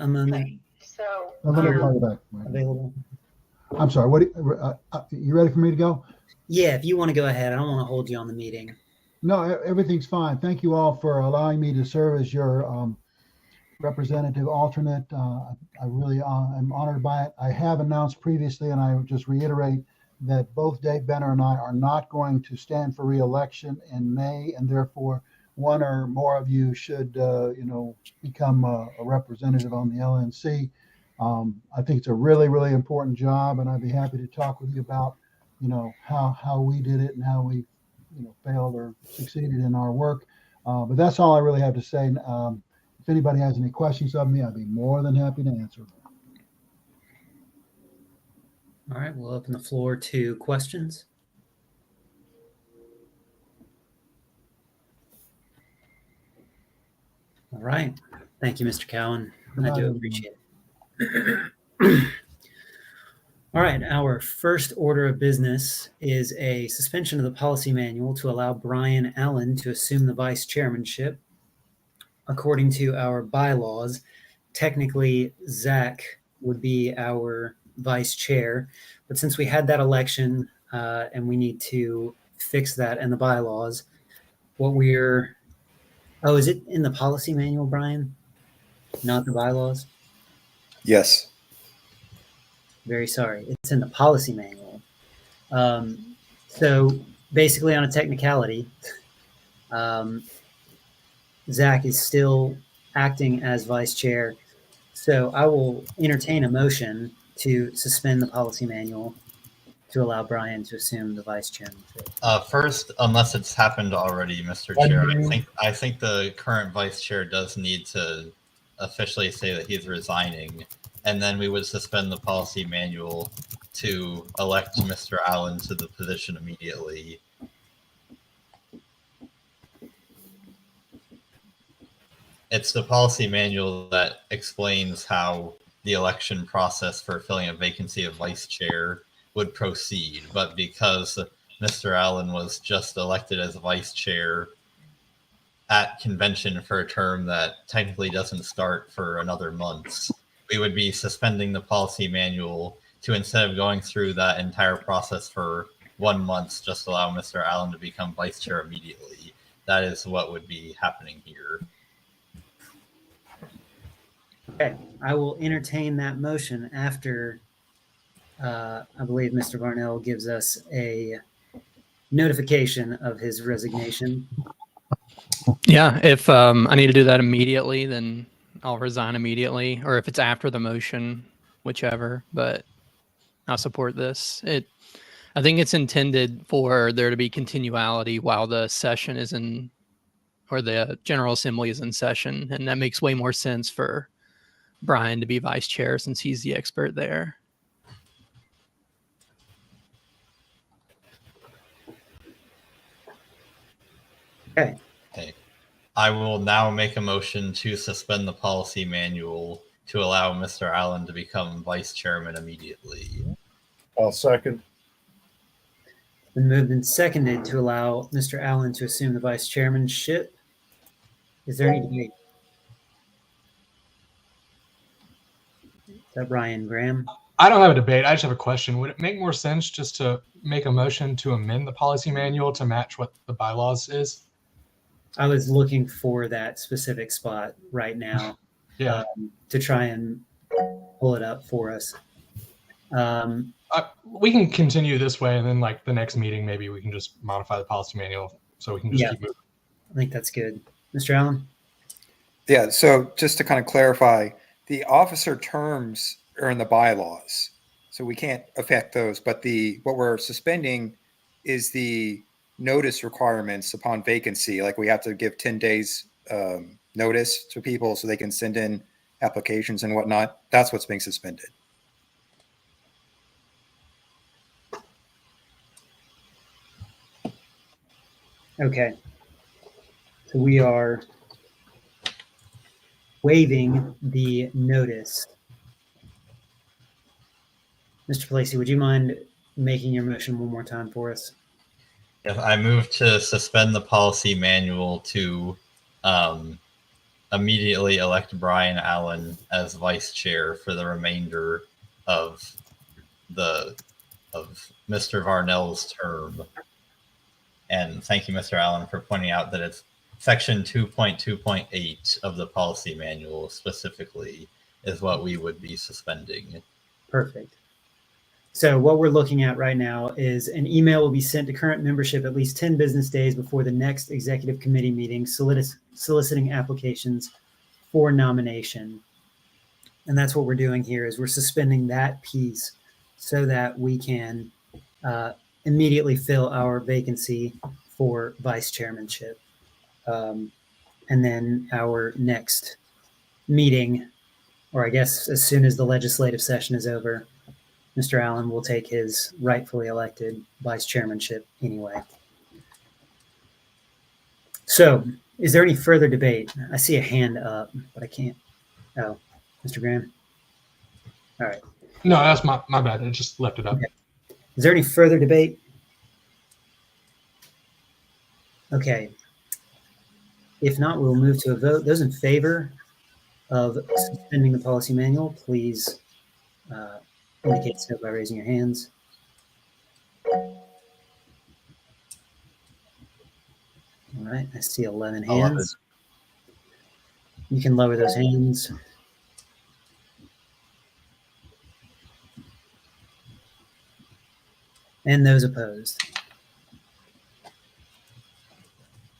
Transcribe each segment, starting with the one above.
a moment Okay, so I'm going to call you back. available? I'm sorry. What? You ready for me to go? Yeah, if you want to go ahead. I don't want to hold you on the meeting. No, everything's fine. Thank you all for allowing me to serve as your representative alternate. I really am honored by it. I have announced previously, and I would just reiterate that both Dave Benner and I are not going to stand for re-election in May, and therefore one or more of you should, become a representative on the LNC. I think it's a really, really important job, and I'd be happy to talk with you about, how we did it and how we, failed or succeeded in our work. But that's all I really have to say. If anybody has any questions of me, I'd be more than happy to answer. All right, we'll open the floor to questions. All right. Thank you, Mr. Cowan. I do appreciate it. All right, our first order of business is a suspension of the policy manual to allow Brian Allen to assume the vice chairmanship. According to our bylaws, technically Zach would be our vice chair, but since we had that election and we need to fix that in the bylaws, is it in the policy manual, Brian? Not the bylaws? Yes. Very sorry. It's in the policy manual. So basically on a technicality, Zach is still acting as vice chair. So I will entertain a motion to suspend the policy manual to allow Brian to assume the vice chairmanship. First, unless it's happened already, Mr. Chair, I think the current vice chair does need to officially say that he's resigning, and then we would suspend the policy manual to elect Mr. Allen to the position immediately. It's the policy manual that explains how the election process for filling a vacancy of vice chair would proceed. But because Mr. Allen was just elected as vice chair at convention for a term that technically doesn't start for another month, we would be suspending the policy manual to, instead of going through that entire process for 1 month, just allow Mr. Allen to become vice chair immediately. That is what would be happening here. Okay, I will entertain that motion after I believe Mr. Varnell gives us a notification of his resignation. Yeah, if I need to do that immediately, then I'll resign immediately, or if it's after the motion, whichever, but I'll support this. I think it's intended for there to be continuality while the session is in, or the General Assembly is in session, and that makes way more sense for Brian to be vice chair since he's the expert there. Okay. I will now make a motion to suspend the policy manual to allow Mr. Allen to become vice chairman immediately. I'll second. Been moved and seconded to allow Mr. Allen to assume the vice chairmanship. Is there any debate? Is that Brian Graham? I don't have a debate. I just have a question. Would it make more sense just to make a motion to amend the policy manual to match what the bylaws is? I was looking for that specific spot right now. Yeah. To try and pull it up for us. We can continue this way, and then like the next meeting, maybe we can just modify the policy manual so we can just keep moving. I think that's good. Mr. Allen? Yeah, so just to kind of clarify, the officer terms are in the bylaws, so we can't affect those. But what we're suspending is the notice requirements upon vacancy. Like we have to give 10 days notice to people so they can send in applications and whatnot. That's what's being suspended. Okay. So we are waiving the notice. Mr. Placey, would you mind making your motion one more time for us? If I move to suspend the policy manual to immediately elect Brian Allen as vice chair for the remainder of Mr. Varnell's term. And thank you, Mr. Allen, for pointing out that it's section 2.2.8 of the policy manual specifically is what we would be suspending. Perfect. So what we're looking at right now is an email will be sent to current membership at least 10 business days before the next executive committee meeting, soliciting applications for nomination. And that's what we're doing here is we're suspending that piece so that we can immediately fill our vacancy for vice chairmanship. And then our next meeting, or I guess as soon as the legislative session is over, Mr. Allen will take his rightfully elected vice chairmanship anyway. So is there any further debate? I see a hand up, but I can't. Oh, Mr. Graham. All right. No, that's my bad. I just left it up. Okay. Is there any further debate? Okay. If not, we'll move to a vote. Those in favor of suspending the policy manual, please indicate so by raising your hands. All right, I see 11 hands. You can lower those hands. And those opposed.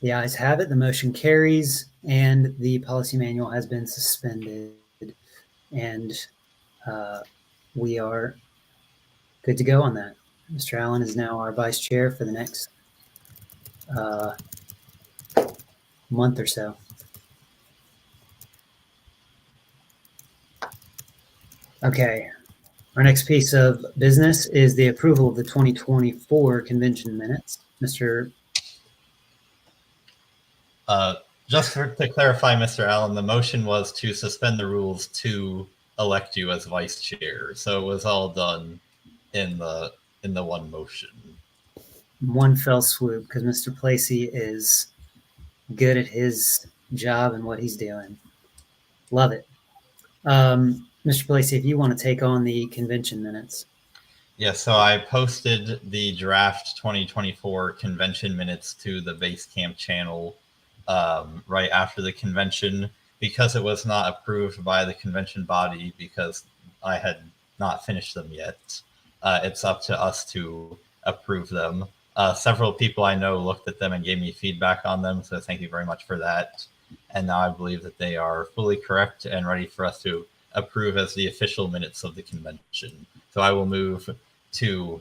The ayes have it. The motion carries, and the policy manual has been suspended. And we are good to go on that. Mr. Allen is now our vice chair for the next month or so. Okay. Our next piece of business is the approval of the 2024 convention minutes. Mr. Just to clarify, Mr. Allen, the motion was to suspend the rules to elect you as vice chair. So it was all done in the one motion. One fell swoop, because Mr. Placey is good at his job and what he's doing. Love it. Mr. Placey, if you want to take on the convention minutes. Yeah, so I posted the draft 2024 convention minutes to the Basecamp channel right after the convention because it was not approved by the convention body because I had not finished them yet. It's up to us to approve them. Several people I know looked at them and gave me feedback on them, so thank you very much for that. And now I believe that they are fully correct and ready for us to approve as the official minutes of the convention. So I will move to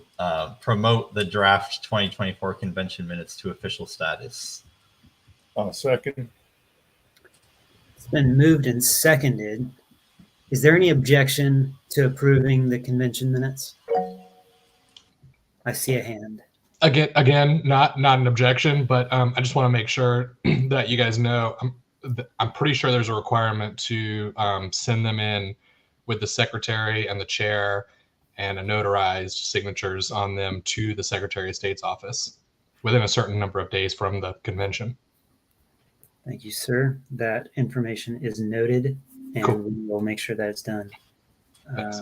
promote the draft 2024 convention minutes to official status. Second. It's been moved and seconded. Is there any objection to approving the convention minutes? I see a hand. Again, not an objection, but I just want to make sure that you guys know I'm pretty sure there's a requirement to send them in with the secretary and the chair and a notarized signatures on them to the Secretary of State's office within a certain number of days from the convention. Thank you, sir. That information is noted, and Cool. we will make sure that it's done. Thanks.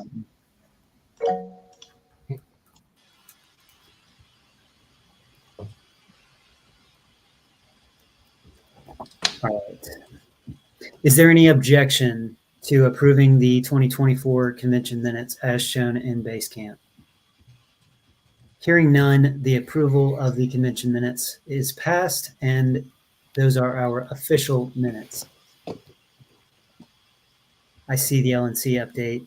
All right. Is there any objection to approving the 2024 convention minutes as shown in Basecamp? Hearing none, the approval of the convention minutes is passed, and those are our official minutes. I see the LNC update.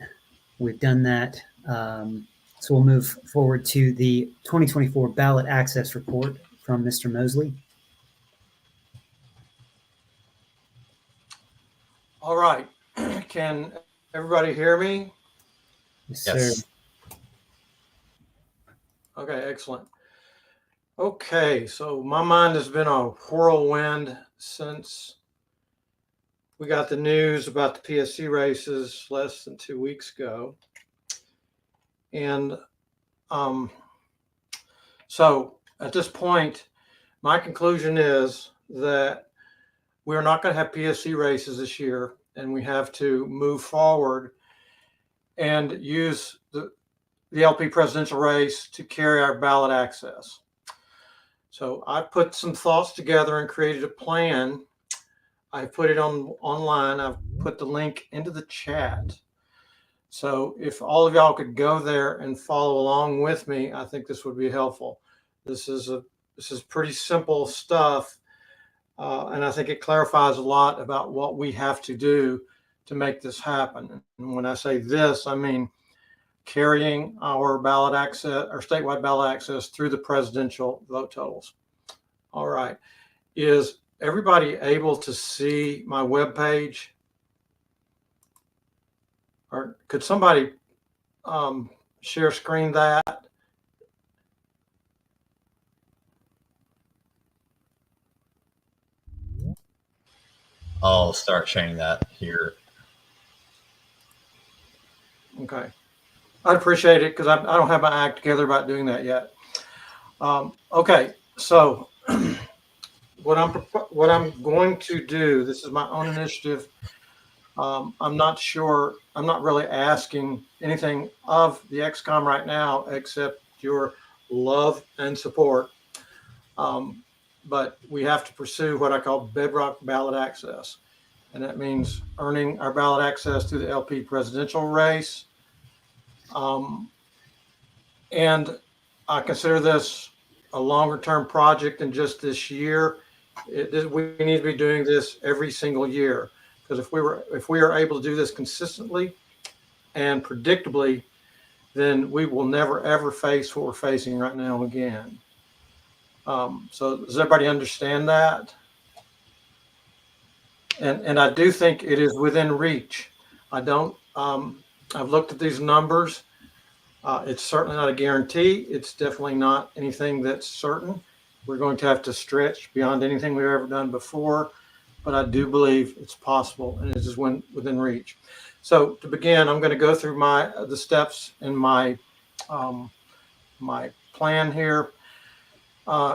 We've done that. So we'll move forward to the 2024 ballot access report from Mr. Mosley. All right. Can everybody hear me? Yes, Yes. sir. Okay, excellent. Okay, so my mind has been a whirlwind since we got the news about the PSC races less than 2 weeks ago. And so at this point, my conclusion is that we're not going to have PSC races this year, and we have to move forward and use the LP presidential race to carry our ballot access. So I put some thoughts together and created a plan. I put it online. I've put the link into the chat. So if all of y'all could go there and follow along with me, I think this would be helpful. This is pretty simple stuff, and I think it clarifies a lot about what we have to do to make this happen. And when I say this, I mean carrying our ballot access, our statewide ballot access through the presidential vote totals. All right. Is everybody able to see my webpage? Or could somebody share screen that? I'll start sharing that here. Okay. I'd appreciate it because I don't have my act together about doing that yet. Okay, so what I'm going to do, this is my own initiative. I'm not sure, I'm not really asking anything of the XCOM right now except your love and support. But we have to pursue what I call bedrock ballot access. And that means earning our ballot access through the LP presidential race. And I consider this a longer term project than just this year. We need to be doing this every single year, because if we are able to do this consistently and predictably, then we will never ever face what we're facing right now again. So does everybody understand that? And I do think it is within reach. I've looked at these numbers. It's certainly not a guarantee. It's definitely not anything that's certain. We're going to have to stretch beyond anything we've ever done before, but I do believe it's possible and it is within reach. So to begin, I'm going to go through the steps in my plan here.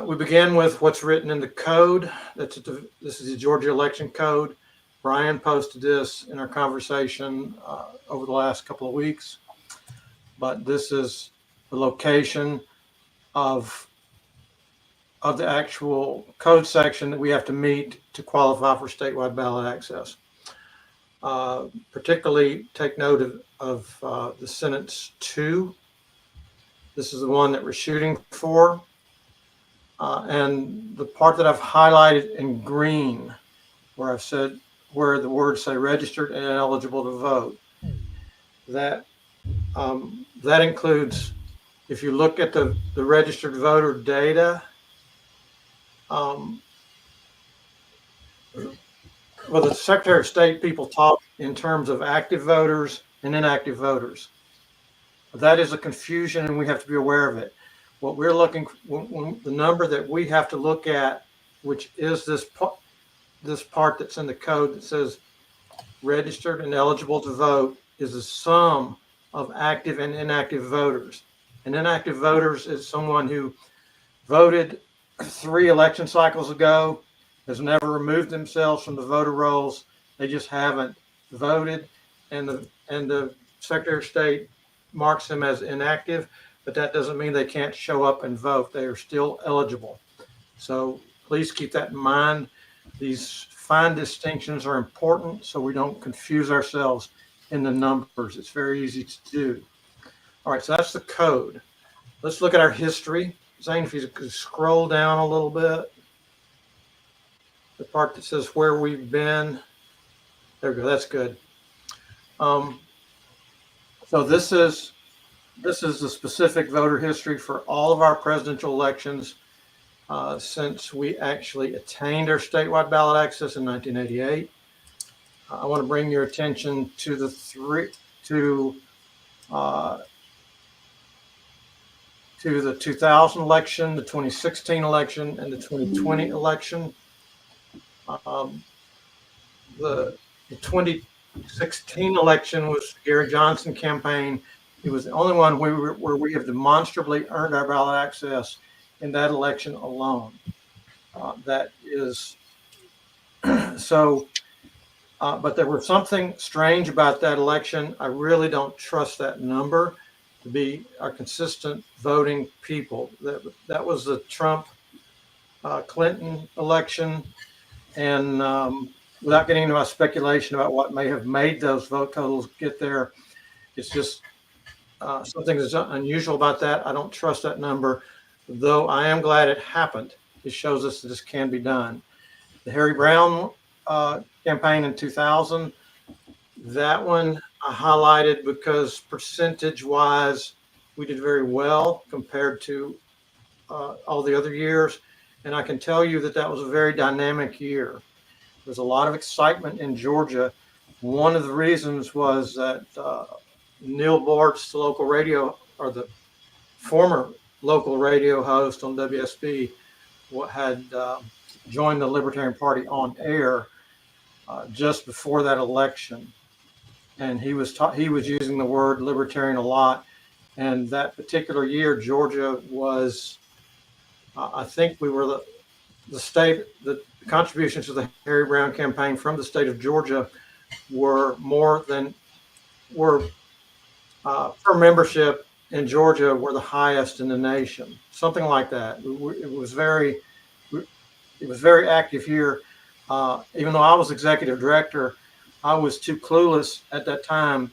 We begin with what's written in the code. This is the Georgia election code. Brian posted this in our conversation over the last couple of weeks. But this is the location of the actual code section that we have to meet to qualify for statewide ballot access. Particularly take note of the sentence 2. This is the one that we're shooting for. And the part that I've highlighted in green, where the words say registered and eligible to vote, that includes, if you look at the registered voter data, well, the Secretary of State people talk in terms of active voters and inactive voters. That is a confusion, and we have to be aware of it. What we're looking, the number that we have to look at, which is this part that's in the code that says registered and eligible to vote, is the sum of active and inactive voters. And inactive voters is someone who voted 3 election cycles ago, has never removed themselves from the voter rolls. They just haven't voted, and the Secretary of State marks them as inactive, but that doesn't mean they can't show up and vote. They are still eligible. So please keep that in mind. These fine distinctions are important so we don't confuse ourselves in the numbers. It's very easy to do. All right, so that's the code. Let's look at our history. Zane, if you could scroll down a little bit. The part that says where we've been. There we go, that's good. So this is the specific voter history for all of our presidential elections since we actually attained our statewide ballot access in 1988. I want to bring your attention to the 2000 election, the 2016 election, and the 2020 election. The 2016 election was the Gary Johnson campaign. It was the only one where we have demonstrably earned our ballot access in that election alone. That is So, but there was something strange about that election. I really don't trust that number to be our consistent voting people. That was the Trump Clinton election. And without getting into my speculation about what may have made those vote totals get there, it's just something that's unusual about that. I don't trust that number, though I am glad it happened. It shows us that this can be done. The Harry Brown campaign in 2000, that one I highlighted because percentage-wise, we did very well compared to all the other years. And I can tell you that that was a very dynamic year. There's a lot of excitement in Georgia. One of the reasons was that Neil Bortz, the local radio, or the former local radio host on WSB, had joined the Libertarian Party on air just before that election, and he was using the word libertarian a lot. And that particular year, Georgia was, I think we were the state. The contributions to the Harry Brown campaign from the state of Georgia were per membership in Georgia were the highest in the nation, something like that. It was very active here. Even though I was executive director, I was too clueless at that time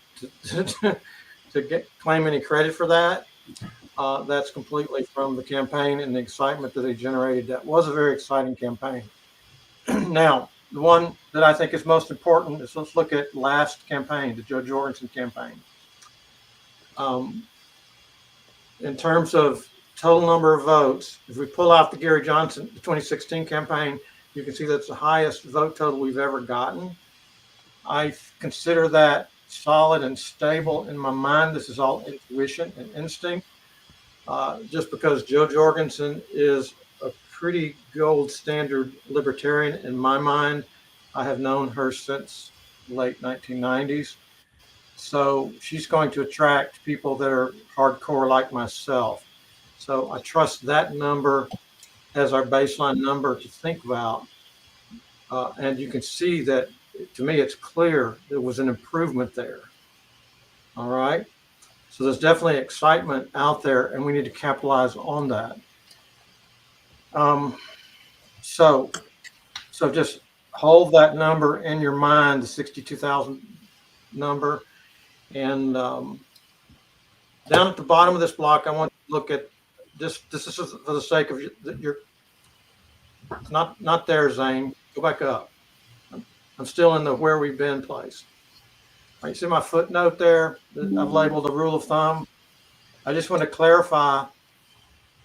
to claim any credit for that. That's completely from the campaign and the excitement that they generated. That was a very exciting campaign. Now, the one that I think is most important is, let's look at last campaign, the Joe Jorgensen campaign. In terms of total number of votes, if we pull out the Gary Johnson, the 2016 campaign, you can see that's the highest vote total we've ever gotten. I consider that solid and stable in my mind. This is all intuition and instinct. Just because Joe Jorgensen is a pretty gold standard libertarian in my mind. I have known her since the late 1990s. So she's going to attract people that are hardcore like myself. So I trust that number as our baseline number to think about. And you can see that, to me, it's clear there was an improvement there. All right. So there's definitely excitement out there, and we need to capitalize on that. So just hold that number in your mind, the 62,000 number. And down at the bottom of this block, I want to look at this. This is for the sake of your not there, Zane. Go back up. I'm still in the where we've been place. All right, you see my footnote there that I've labeled a rule of thumb. I just want to clarify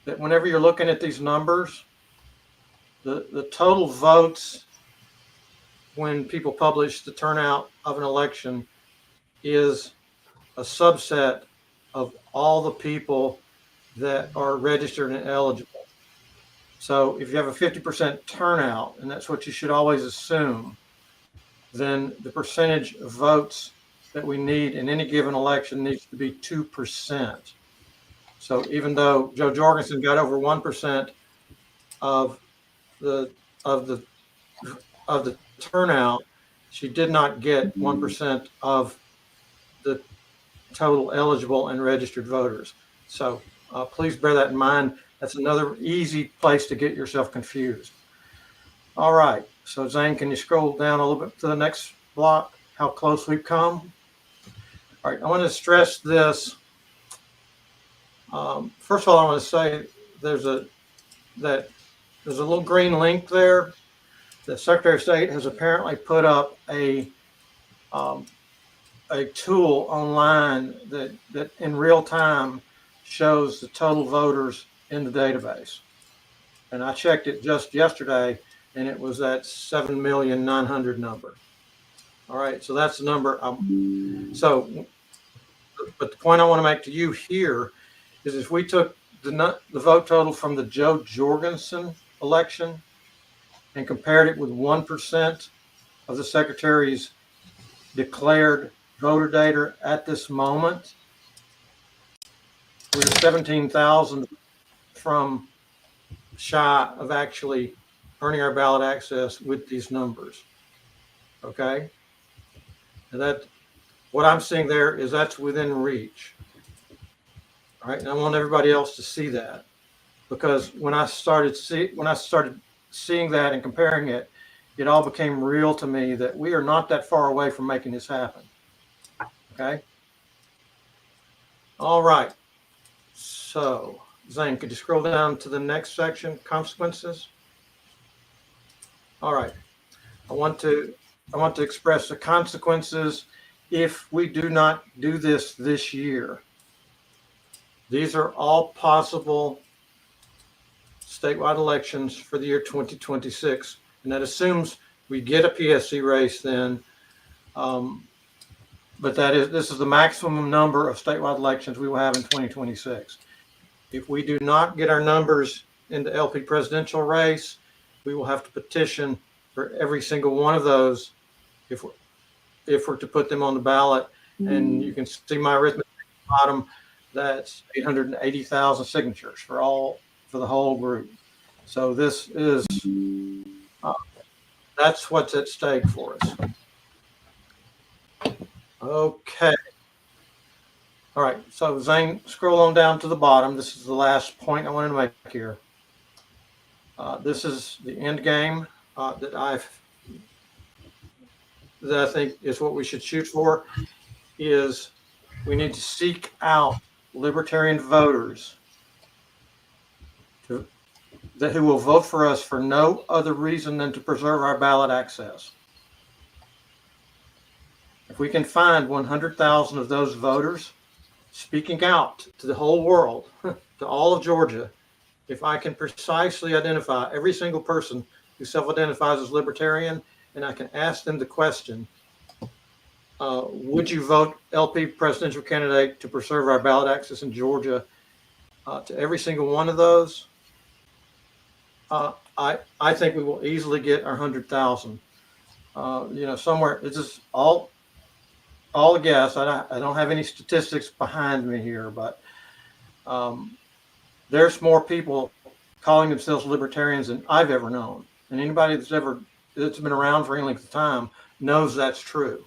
that whenever you're looking at these numbers, the total votes when people publish the turnout of an election is a subset of all the people that are registered and eligible. So if you have a 50% turnout, and that's what you should always assume, then the percentage of votes that we need in any given election needs to be 2%. So even though Joe Jorgensen got over 1% of the turnout, she did not get 1% of the total eligible and registered voters. So please bear that in mind. That's another easy place to get yourself confused. All right. So Zane, can you scroll down a little bit to the next block? How close we've come? All right. I want to stress this. First of all, I want to say there's a little green link there. The Secretary of State has apparently put up a tool online that in real time shows the total voters in the database. And I checked it just yesterday, and it was that 7,900,000 number. All right, so that's the number. But the point I want to make to you here is if we took the vote total from the Joe Jorgensen election and compared it with 1% of the Secretary's declared voter data at this moment, we're 17,000 from shy of actually earning our ballot access with these numbers. Okay? And that, what I'm seeing there is that's within reach. All right, and I want everybody else to see that, because when I started seeing that and comparing it, it all became real to me that we are not that far away from making this happen. Okay. All right. So, Zane, could you scroll down to the next section, consequences? All right. I want to express the consequences if we do not do this year. These are all possible statewide elections for the year 2026, and that assumes we get a PSC race then. But this is the maximum number of statewide elections we will have in 2026. If we do not get our numbers in the LP presidential race, we will have to petition for every single one of those if we're to put them on the ballot. And you can see my arithmetic at the bottom. That's 880,000 signatures for the whole group. So this is that's what's at stake for us. Okay. All right. So Zane, scroll on down to the bottom. This is the last point I wanted to make here. This is the end game that I think is what we should shoot for. Is we need to seek out libertarian voters who will vote for us for no other reason than to preserve our ballot access. If we can find 100,000 of those voters speaking out to the whole world, to all of Georgia, if I can precisely identify every single person who self-identifies as libertarian, and I can ask them the question, would you vote LP presidential candidate to preserve our ballot access in Georgia? To every single one of those, I think we will easily get our 100,000. Somewhere it's just all a guess. I don't have any statistics behind me here, but there's more people calling themselves libertarians than I've ever known, and anybody that's been around for any length of time knows that's true.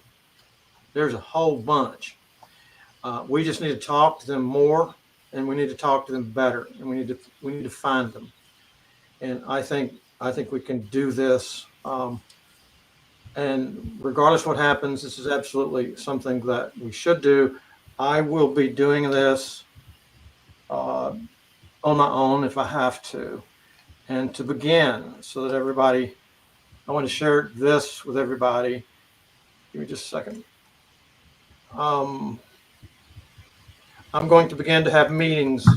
There's a whole bunch. We just need to talk to them more, and we need to talk to them better, and we need to find them. And I think we can do this. And regardless of what happens, this is absolutely something that we should do. I will be doing this on my own if I have to. And to begin, so that everybody, I want to share this with everybody. Give me just a second. I'm going to begin to have meetings.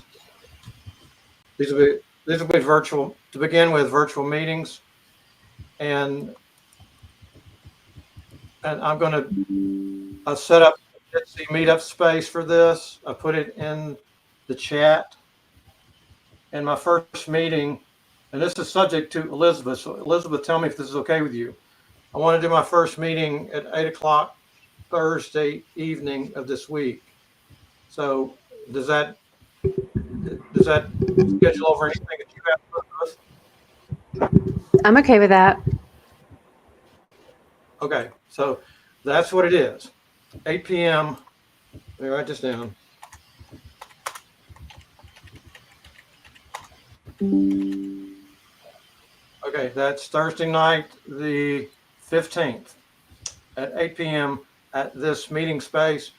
These will be virtual, to begin with, virtual meetings. And I'm going to set up a meetup space for this. I put it in the chat. And my first meeting, and this is subject to Elizabeth. So Elizabeth, tell me if this is okay with you. I want to do my first meeting at 8 o'clock Thursday evening of this week. So does that schedule over anything that you have for us? I'm okay with that. Okay, so that's what it is. 8 p.m. Let me write this down. Okay, that's Thursday night, the 15th at 8 p.m. at this meeting space.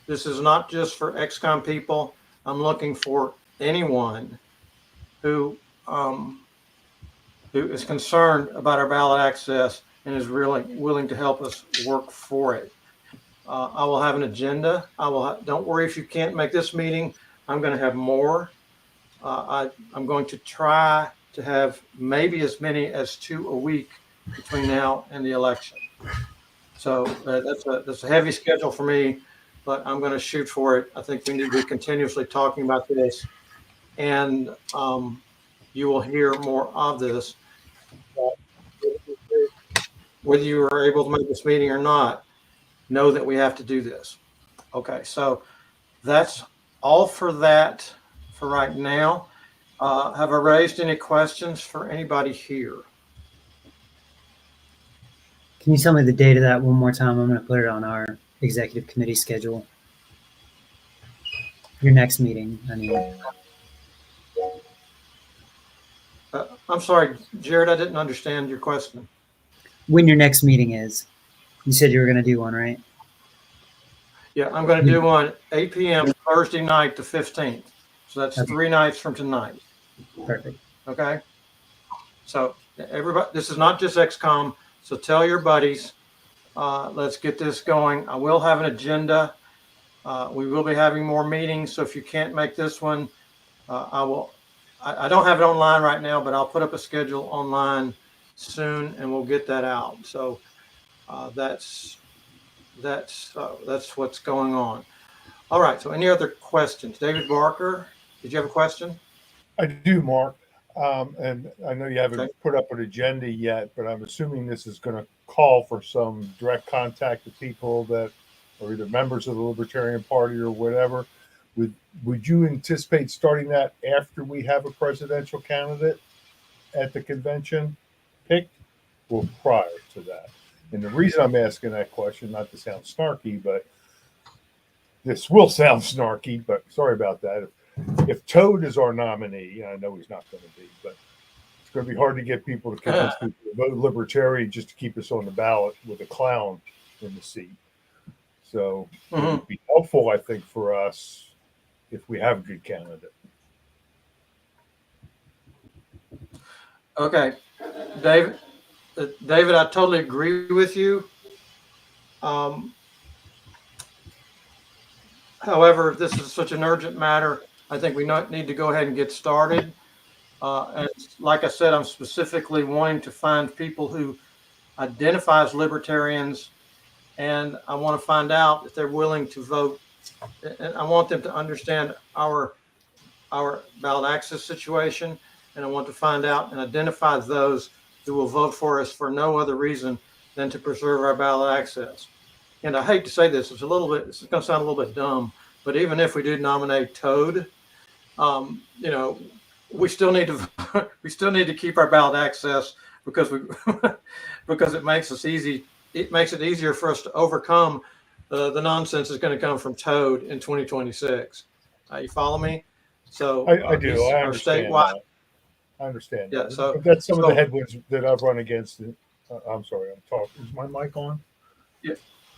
This is not just for XCOM people. I'm looking for anyone who is concerned about our ballot access and is really willing to help us work for it. I will have an agenda. Don't worry if you can't make this meeting. I'm going to have more. I'm going to try to have maybe as many as 2 a week between now and the election. So that's a heavy schedule for me, but I'm going to shoot for it. I think we need to be continuously talking about this, and you will hear more of this. Whether you are able to make this meeting or not, know that we have to do this. Okay, so that's all for that for right now. Have I raised any questions for anybody here? Can you tell me the date of that one more time? I'm going to put it on our executive committee schedule. Your next meeting, I mean. I'm sorry, Jared, I didn't understand your question. When your next meeting is. You said you were going to do one, right? Yeah, I'm going to do one 8 p.m. Thursday night, the 15th. So that's Okay. 3 nights from tonight. Perfect. Okay. So everybody, this is not just XCOM. So tell your buddies, let's get this going. I will have an agenda. We will be having more meetings. So if you can't make this one, I don't have it online right now, but I'll put up a schedule online soon and we'll get that out. So that's what's going on. All right. So any other questions? David Barker, did you have a question? I do, Mark. And I know you haven't Okay. put up an agenda yet, but I'm assuming this is going to call for some direct contact with people that are either members of the Libertarian Party or whatever. Would you anticipate starting that after we have a presidential candidate at the convention picked, or prior to that? And the reason I'm asking that question, not to sound snarky, but this will sound snarky, but sorry about that. If Toad is our nominee, and I know he's not going to be, but it's going to be hard to get people to convince people to vote Libertarian just to keep us on the ballot with a clown in the seat. So it would be helpful, I think, for us if we have a good candidate. Okay, David, I totally agree with you. However, this is such an urgent matter. I think we need to go ahead and get started. And like I said, I'm specifically wanting to find people who identify as libertarians, and I want to find out if they're willing to vote. And I want them to understand our ballot access situation, and I want to find out and identify those who will vote for us for no other reason than to preserve our ballot access. And I hate to say this, it's going to sound a little bit dumb, but even if we did nominate Toad, we still need to keep our ballot access because because it makes us easy. It makes it easier for us to overcome the nonsense that's going to come from Toad in 2026. You follow me? So I do. I understand that. I understand. Yeah. That. So but that's some of the headwinds that I've run against. I'm sorry. I'm talking. Is my mic on? Yeah.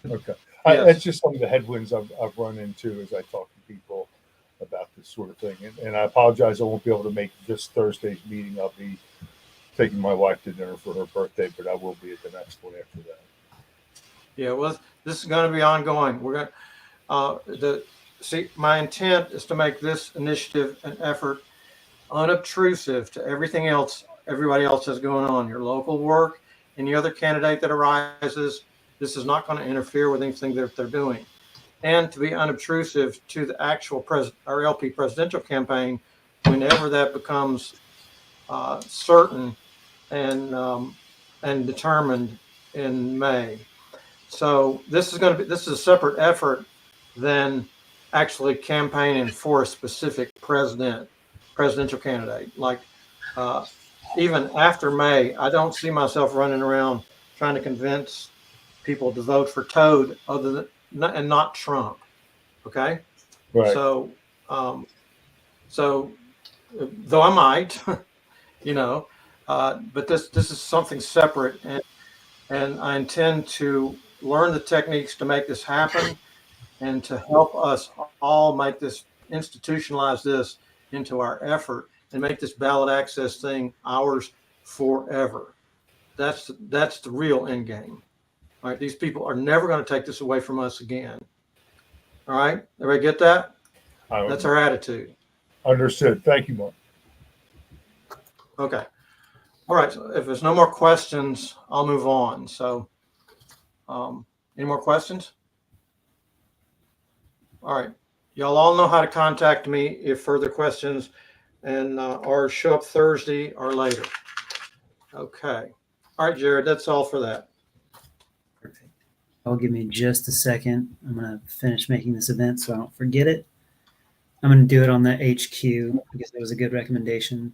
Okay. Yes. That's just some of the headwinds I've run into as I talk to people about this sort of thing. And I apologize. I won't be able to make this Thursday's meeting. I'll be taking my wife to dinner for her birthday, but I will be at the next one after that. Yeah. Well, this is going to be ongoing. We're going see, my intent is to make this initiative an effort unobtrusive to everything else everybody else has going on, your local work, any other candidate that arises. This is not going to interfere with anything that they're doing, and to be unobtrusive to the actual our LP presidential campaign whenever that becomes certain and determined in May. So this is a separate effort than actually campaigning for a specific presidential candidate. Like even after May, I don't see myself running around trying to convince people to vote for Toad and not Trump. Okay. Right. So though I might, but this is something separate, and I intend to learn the techniques to make this happen and to help us all institutionalize this into our effort and make this ballot access thing ours forever. That's the real end game. All right. These people are never going to take this away from us again. All right. Everybody get that? That's our attitude. Understood. Thank you, Mark. Okay. All right. So if there's no more questions, I'll move on. So any more questions? All right. Y'all all know how to contact me if further questions and or show up Thursday or later. Okay. All right, Jared, that's all for that. Perfect. I'll give me just a second. I'm going to finish making this event so I don't forget it. I'm going to do it on the HQ because that was a good recommendation.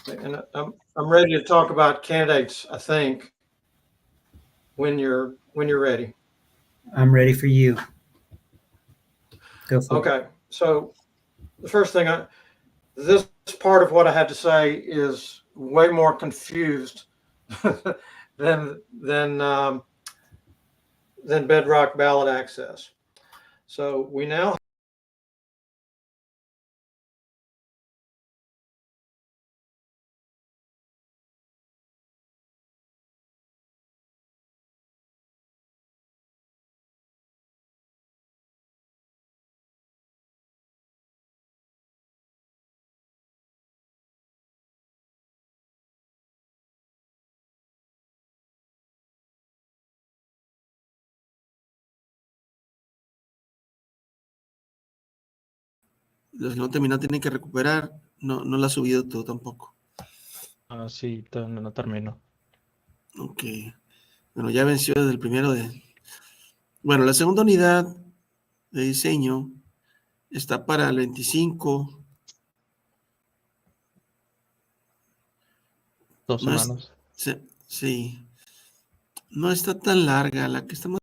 And I'm ready to talk about candidates, I think, when you're ready. I'm ready for you. Go for it. Okay. So the first thing this part of what I have to say is way more confused than bedrock ballot access. So we now Los que no terminó tienen que recuperar. No, no la ha subido todo tampoco. Ah, sí, no termino. Ok. Bueno, ya venció desde el primero de... Bueno, la segunda unidad de diseño está para el 25. 2 No es... semanas. Sí. No está tan larga. La que estamos...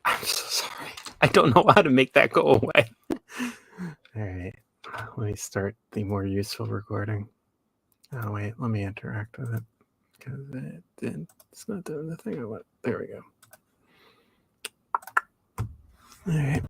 I'm so sorry. I don't know how to make that go away. All right. Let me start the more useful recording. Oh, wait. Let me interact with it. Because it's not doing the thing I want. There we go. All right.